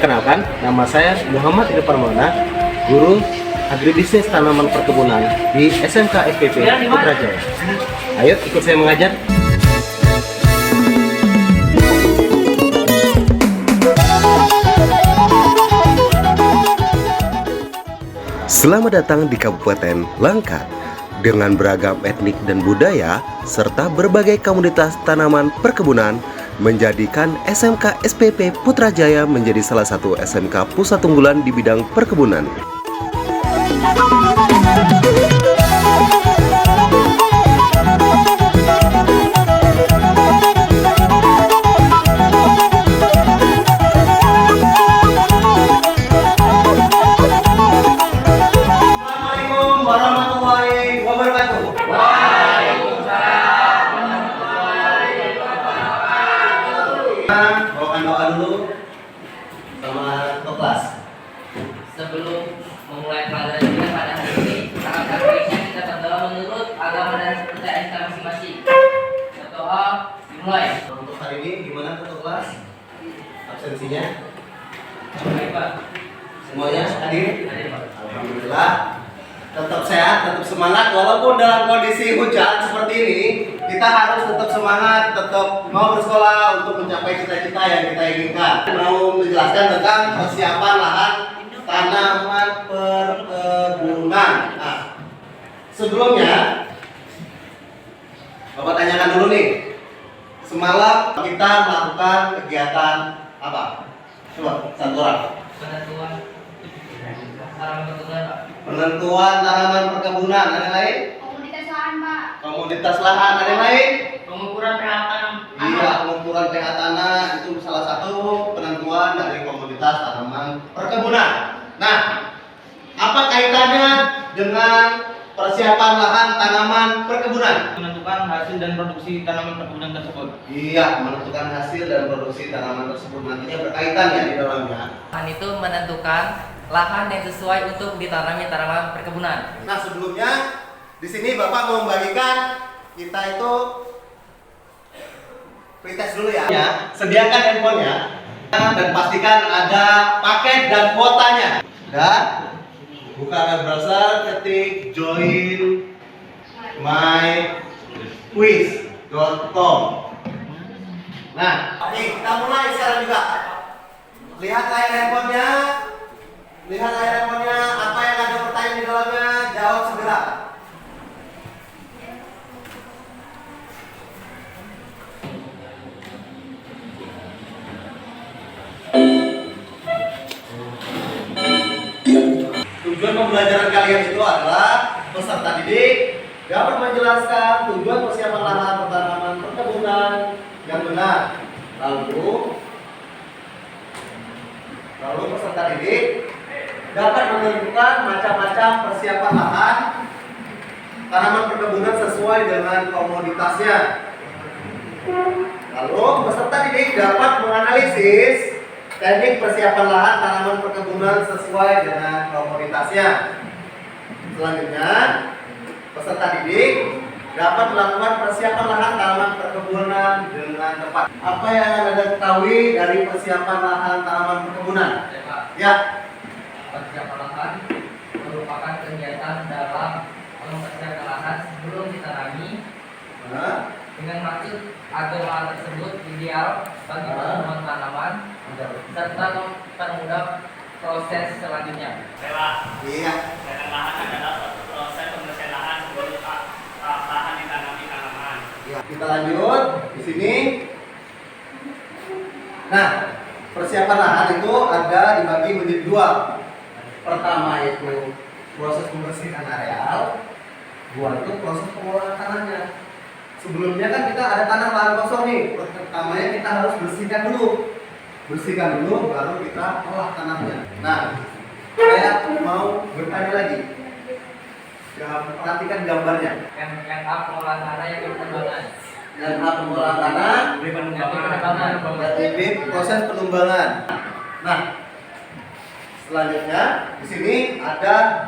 Perkenalkan, nama saya Muhammad Irfan Maulana, guru agribisnis tanaman perkebunan di SMK FPP Putrajaya. Ayo ikut saya mengajar. Selamat datang di Kabupaten Langkat. Dengan beragam etnik dan budaya serta berbagai komoditas tanaman perkebunan, menjadikan SMK SPP Putrajaya menjadi salah satu SMK pusat unggulan di bidang perkebunan. Assalamualaikum warahmatullahi wabarakatuh. Bawakan doa dulu sama ketua kelas. Sebelum memulai pelajaran kita pada hari ini, sangat baiknya kita berdoa menurut agama dan kepercayaan kita masing-masing. Berdoa dimulai. Untuk hari ini gimana ketua kelas? Absensinya? Baik Pak. Semuanya hadir? Hadir Pak. Alhamdulillah. Tetap sehat, tetap semangat walaupun dalam kondisi hujan seperti ini. Kita harus tetap semangat, tetap mau bersekolah untuk mencapai cita-cita yang kita inginkan. Mau menjelaskan tentang persiapan lahan tanaman perkebunan. Nah, sebelumnya Bapak tanyakan dulu nih. Semalam kita melakukan kegiatan apa? Coba satu orang. Penentuan tanaman perkebunan Pak. Penentuan tanaman perkebunan. Ada yang lain? Komoditas lahan, Pak. Komoditas lahan. Ada yang lain? Pengukuran pH tanam. Iya, pengukuran pH tanah itu salah satu penentuan dari komoditas tanaman perkebunan. Nah, apa kaitannya dengan persiapan lahan tanaman perkebunan? Menentukan hasil dan produksi tanaman perkebunan tersebut. Iya, menentukan hasil dan produksi tanaman tersebut nantinya berkaitan ya di dalamnya. Lahan itu menentukan lahan yang sesuai untuk ditanami tanaman perkebunan. Nah, sebelumnya di sini Bapak mau membagikan kita itu pretest dulu ya. Sediakan handphonenya dan pastikan ada paket dan kuotanya. Dan buka web browser, ketik join myquiz.com. Nah, oke, kita mulai sekarang juga. Lihat layar handphonenya. Lihat layar handphonenya, apa yang ada pertanyaan di dalamnya, jawab segera. Tujuan pembelajaran kalian itu adalah peserta didik dapat menjelaskan tujuan persiapan lahan tanaman perkebunan yang benar. Lalu peserta didik dapat menentukan macam-macam persiapan lahan tanaman perkebunan sesuai dengan komoditasnya. Lalu peserta didik dapat menganalisis teknik persiapan lahan tanaman perkebunan sesuai dengan komoditasnya. Selanjutnya, peserta didik dapat melakukan persiapan lahan tanaman perkebunan dengan tepat. Apa yang Anda ketahui dari persiapan lahan tanaman perkebunan? Ya Pak. Ya. Persiapan lahan merupakan kegiatan dalam mempersiapkan lahan sebelum ditanami dengan maksud agar lahan tersebut ideal bagi penanaman tanaman serta mempermudah proses selanjutnya. Iya. Perencanaan lahan adalah suatu proses pembersihan lahan sebelum lahan ditanami tanaman. Ya, kita lanjut di sini. Nah, persiapan lahan itu ada dibagi menjadi dua. Pertama itu proses pembersihan areal, dua itu proses pengolahan tanahnya. Sebelumnya kan kita ada tanah lahan kosong nih. Pertamanya kita harus bersihkan dulu, baru kita olah tanahnya. Nah, saya mau bertanya lagi. Perhatikan gambarnya. Yang A pengolahan tanah, yang B pengembangan. Dan A pengolahan tanah, B proses penumbangan. Nah, selanjutnya di sini ada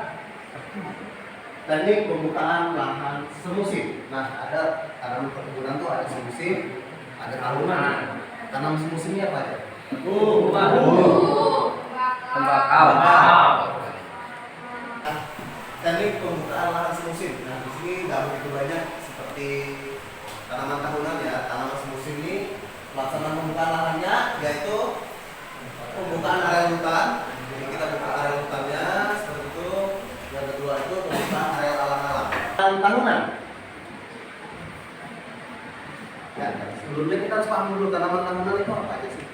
teknik pembukaan lahan semusim. Nah, ada tanaman perkebunan tuh ada semusim, ada tahunan. Tanam semusimnya apa aja? Tembakau. Teknik pembukaan lahan semusim. Nah, di sini nggak begitu banyak seperti tanaman tahunan ya. Tanaman semusim ini pelaksanaan pembukaan lahannya yaitu pembukaan area hutan. Jadi kita buka area hutannya seperti itu. Yang kedua itu pembukaan area alam-alam. Tahunan. Ya, sebelumnya kita harus paham dulu tanaman tahunan itu apa aja sih?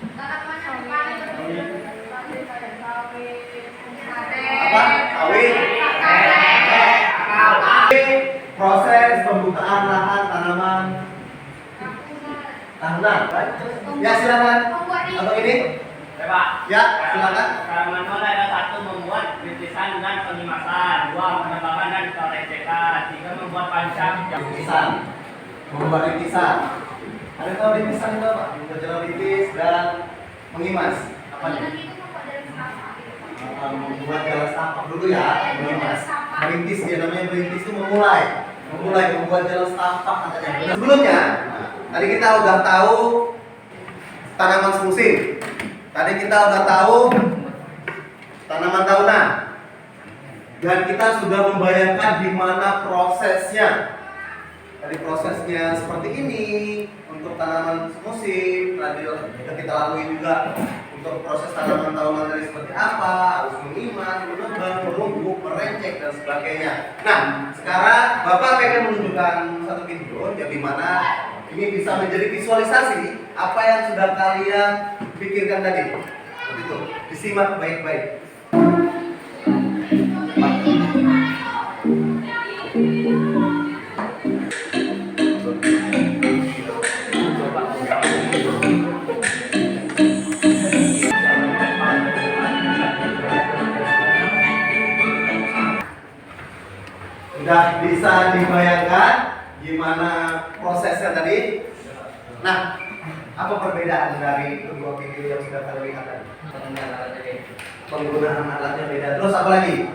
Apa? Sawit. Proses pembukaan lahan tanaman tahunan. Ya silakan. Apa ini? Pak. Ya silakan. Manual ada 1 membuat rintisan dan pengimasan, 2 pengembangan dan pengecekan, 3 membuat pancang. Rintisan. Membuat rintisan. Ada tahu rintisan itu apa? Berjalan rintis dan mengimas. Apa nih? Membuat jalan setapak dulu ya, mengimas. Merintis dia namanya merintis itu memulai membuat jalan setapak katanya. Sebelumnya, tadi kita udah tahu tanaman semusim. Tadi kita udah tahu tanaman tahunan. Dan kita sudah membayangkan gimana prosesnya. Tadi prosesnya seperti ini untuk tanaman semusim. Tadi sudah kita lalui juga untuk proses tanaman tahunan dari seperti apa, harus mengimas, menebang, menumbuk, merencek dan sebagainya. Nah, sekarang Bapak pengen menunjukkan satu video yang dimana ini bisa menjadi visualisasi apa yang sudah kalian pikirkan tadi. Seperti itu. Disimak baik-baik. Sudah bisa dibayangkan gimana prosesnya tadi? Nah, apa perbedaan dari kedua video yang sudah kalian lihat tadi? Penggunaan alatnya beda. Terus apa lagi?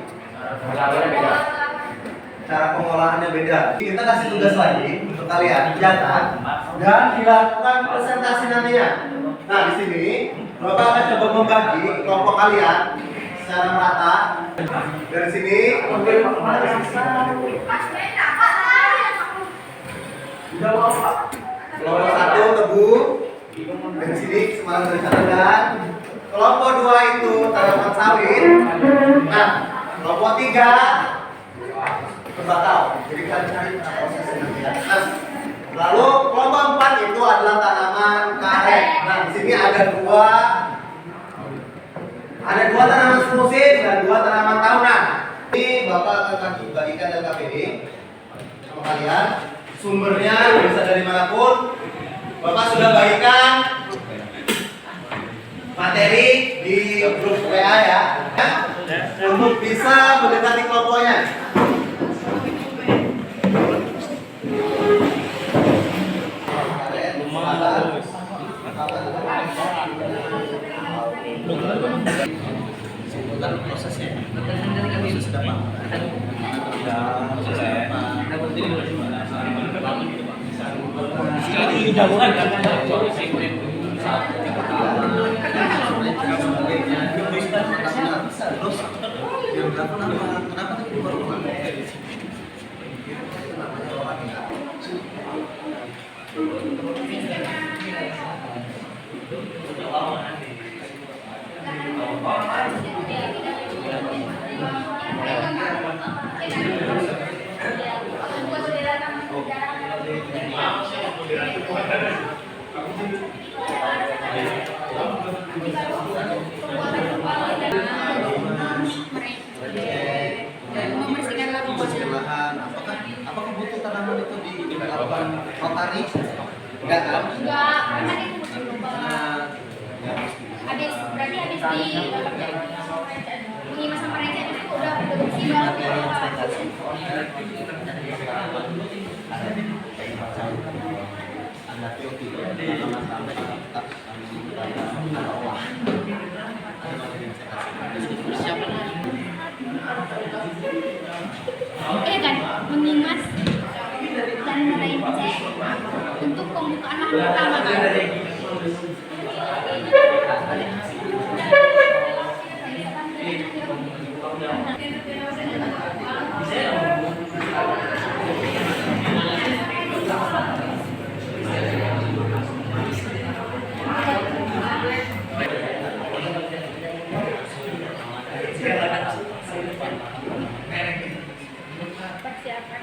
Cara pengolahannya beda. Kita kasih tugas lagi untuk kalian, catat dan dilakukan presentasi nantinya. Nah, di sini Bapak akan coba membagi kelompok kalian secara merata. Dari sini kelompok 1 tebu, dari sini Semarang dari Tanaman. Kelompok 2 itu tanaman sawit. Nah, kelompok 3 tembakau. Jadi kalian cari prosesnya nanti ya. Nah, lalu kelompok 4 itu adalah tanaman karet. Nah, di sini ada dua tanaman semusim dan 2 tanaman tahunan. Ini Bapak akan bagikan dari KPD sama kalian. Sumbernya bisa dari manapun. Bapak sudah bagikan materi di grup WA ya, untuk bisa mendekati kelompoknya. Sebutkan prosesnya. Proses apa? Terus yang dilakukan apa? Kenapa tadi baru lahan. Apakah butuh tanaman itu dilakukan rotari? Enggak kan? Enggak, karena itu musim lubang. Berarti habis di mengimas sama receh itu udah bersih banget. Kan mengimas dan merenceh untuk pembukaan lahan pertama. Persiapan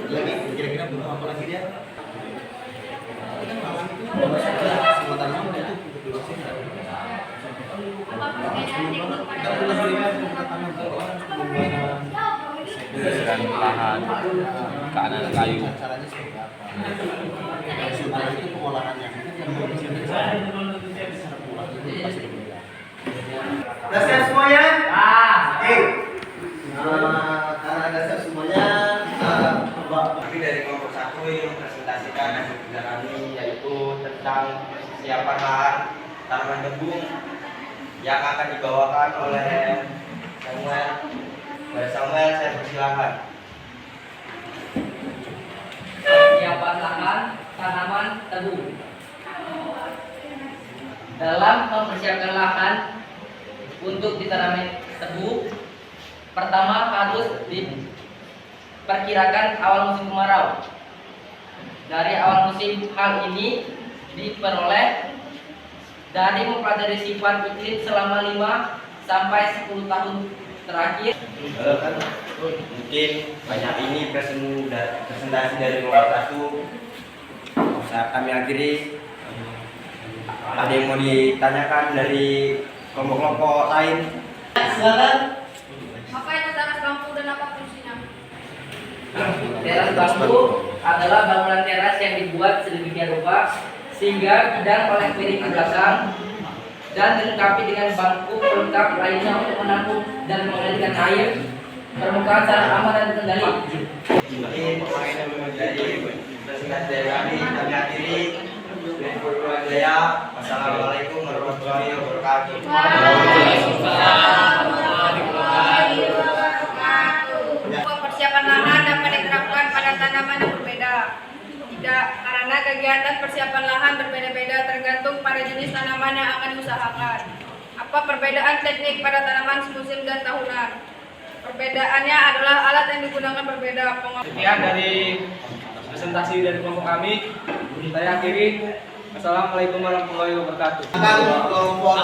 Lagi kira-kira butuh apa lagi dia? Semua tanaman itu untuk dilurusin. apa perbedaan teknik pada Bersihkan lahan, kanan kayu. Caranya seperti apa? Sementara itu pengolahan yang udah siap semuanya? Oke. Karena udah siap semuanya, Kami dari kelompok 1 yang mempresentasikan hasil kerja kami yaitu tentang persiapan lahan tanaman tebu yang akan dibawakan oleh Samuel. Oleh Samuel, saya persilahkan. Persiapan lahan tanaman tebu. Dalam mempersiapkan lahan untuk ditanami tebu, pertama harus diperkirakan awal musim kemarau. Dari awal musim, hal ini diperoleh dari mempelajari sifat iklim selama 5 sampai 10 tahun terakhir. Mungkin banyak ini presentasi dari kelompok 1. Saat kami akhiri, ada yang mau ditanyakan dari kelompok-kelompok lain? silakan. apa itu teras bambu dan apa fungsinya? Teras bambu adalah bangunan teras yang dibuat sedemikian rupa sehingga bidang oleh piring ke belakang dan dilengkapi dengan bangku pelengkap lainnya untuk menampung dan mengalirkan air permukaan secara aman dan terkendali. Mungkin dari presentasi dari kami akhiri. Wassalamualaikum warahmatullahi wabarakatuh. Persiapan lahan dapat diterapkan pada tanaman yang berbeda. Tidak, karena kegiatan persiapan lahan berbeda-beda tergantung pada jenis tanaman yang akan diusahakan. Apa perbedaan teknik pada tanaman semusim dan tahunan? Perbedaannya adalah alat yang digunakan berbeda. Sekian dari presentasi dari kelompok kami. Saya akhiri. Assalamualaikum warahmatullahi wabarakatuh. Kelompok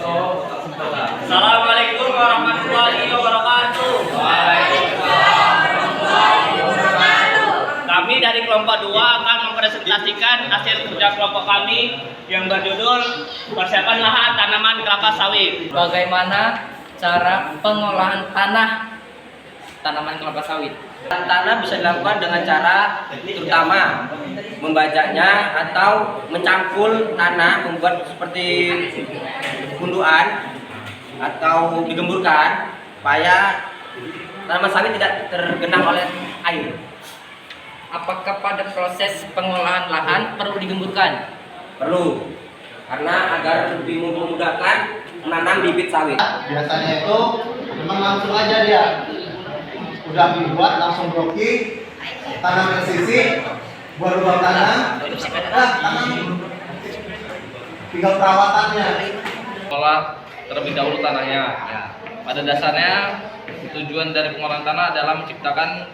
2. Assalamualaikum warahmatullahi wabarakatuh. Kami dari kelompok 2 akan mempresentasikan hasil kerja kelompok kami yang berjudul persiapan lahan tanaman kelapa sawit. Bagaimana cara pengolahan tanah tanaman kelapa sawit? Tanah bisa dilakukan dengan cara terutama membajaknya atau mencangkul tanah, membuat seperti gundukan atau digemburkan supaya tanaman sawit tidak tergenang oleh air. Apakah pada proses pengolahan lahan perlu digemburkan? Perlu, karena agar lebih memudahkan menanam bibit sawit. Biasanya itu memang langsung aja dia udah dibuat langsung grogi, tanam ke sisi, buat lubang tanam, tanam, tinggal perawatannya. Olah terlebih dahulu tanahnya. Pada dasarnya tujuan dari pengolahan tanah adalah menciptakan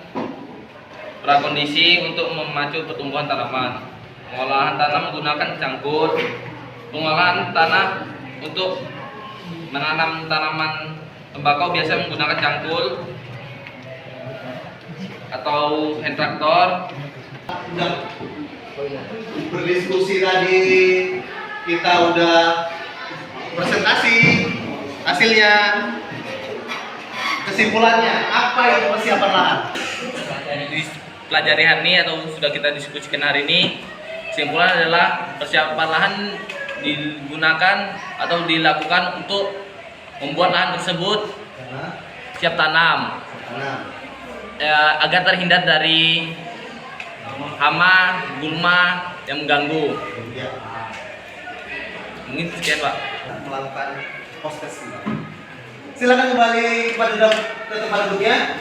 prakondisi untuk memacu pertumbuhan tanaman. Pengolahan tanah menggunakan cangkul. Pengolahan tanah untuk menanam tanaman tembakau biasanya menggunakan cangkul atau hand traktor. Udah berdiskusi tadi, kita udah presentasi hasilnya, kesimpulannya apa itu persiapan lahan? Di pelajari hari ini atau sudah kita diskusikan hari ini, kesimpulan adalah persiapan lahan digunakan atau dilakukan untuk membuat lahan tersebut siap tanam agar terhindar dari hama, gulma yang mengganggu. Ya. Mungkin sekian Pak. Melakukan proses ini. Silakan kembali kepada ke tempat duduknya.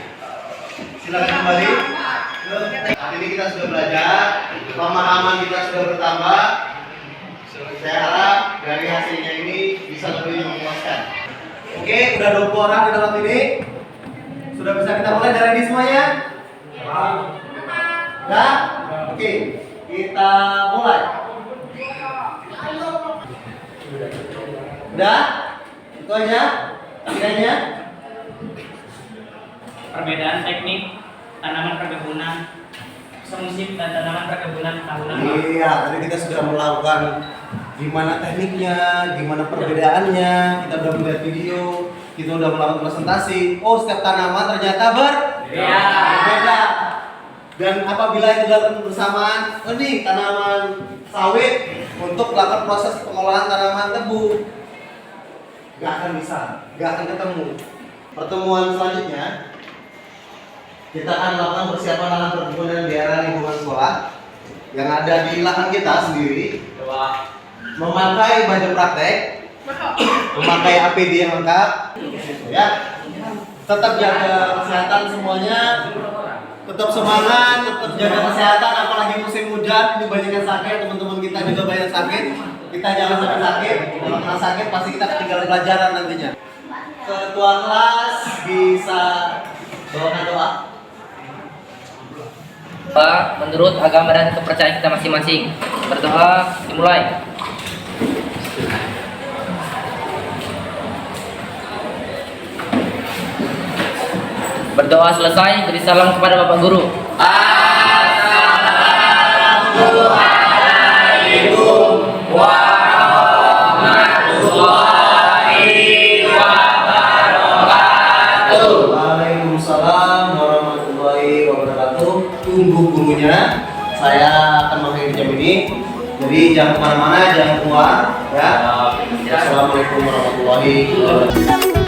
Silakan kembali. Hari ini kita sudah belajar, pemahaman kita sudah bertambah. Saya harap dari hasilnya ini bisa lebih memuaskan. Oke, udah 20 orang di dalam ini. Sudah bisa kita mulai dari ini semuanya? Udah? Oke, kita mulai. Udah? Itu aja? Kiranya? Perbedaan teknik tanaman perkebunan semusim dan tanaman perkebunan tahunan. Iya, tadi kita sudah melakukan gimana tekniknya, gimana perbedaannya, kita udah melihat video, kita udah melakukan presentasi. Oh, setiap tanaman ternyata berbeda. Dan apabila itu dilakukan bersamaan, oh nih tanaman sawit untuk melakukan proses pengolahan tanaman tebu, gak akan bisa, gak akan ketemu. Pertemuan selanjutnya kita akan melakukan persiapan lahan perkebunan di area lingkungan sekolah yang ada di lahan kita sendiri. Memakai baju praktek, memakai APD yang lengkap, ya. Tetap jaga kesehatan semuanya, tetap semangat, tetap jaga kesehatan. Apalagi musim hujan, ini banyak yang sakit, teman-teman kita juga banyak sakit. Kita jangan sampai sakit. Kalau kena sakit, pasti kita ketinggalan pelajaran nantinya. Ketua kelas bisa bawakan doa. Pak, menurut agama dan kepercayaan kita masing-masing. Berdoa, dimulai. Berdoa selesai, beri salam kepada Bapak Guru. Assalamualaikum warahmatullahi wabarakatuh. Waalaikumsalam warahmatullahi wabarakatuh. Tunggu gurunya. Saya akan mengakhiri jam ini. Jadi jangan kemana-mana, jangan keluar. Ya. Assalamualaikum warahmatullahi wabarakatuh.